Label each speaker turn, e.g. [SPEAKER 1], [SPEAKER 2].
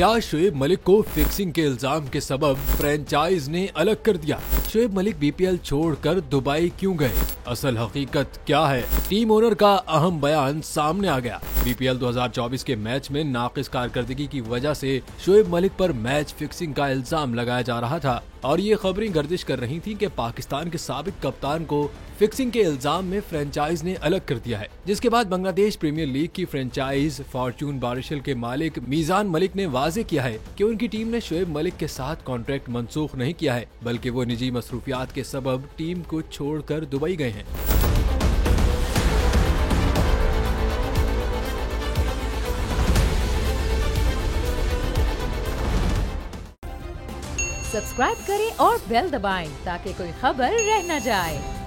[SPEAKER 1] क्या शोएब मलिक को फिक्सिंग के इल्जाम के सबब फ्रेंचाइज ने अलग कर दिया? शोएब मलिक बीपीएल छोड़कर दुबई क्यों गए? असल हकीकत क्या है? टीम ओनर का अहम बयान सामने आ गया। बीपीएल 2024 के मैच में नाकिस कारकर्दगी की वजह से शोएब मलिक पर मैच फिक्सिंग का इल्जाम लगाया जा रहा था और ये खबरें गर्दिश कर रही थीं कि पाकिस्तान के साबिक कप्तान को फिक्सिंग के इल्जाम में फ्रेंचाइज ने अलग कर दिया है। जिसके बाद बांग्लादेश प्रीमियर लीग की फ्रेंचाइज फॉर्च्यून बारिशल के मालिक मीजान मलिक ने वाजे किया है कि उनकी टीम ने शोएब मलिक के साथ कॉन्ट्रैक्ट मंसूख नहीं किया है, बल्कि वो निजी मसरूफियात के सबब टीम को छोड़कर दुबई गए हैं।
[SPEAKER 2] सब्सक्राइब करें और बेल दबाएं ताकि कोई खबर रह न जाए।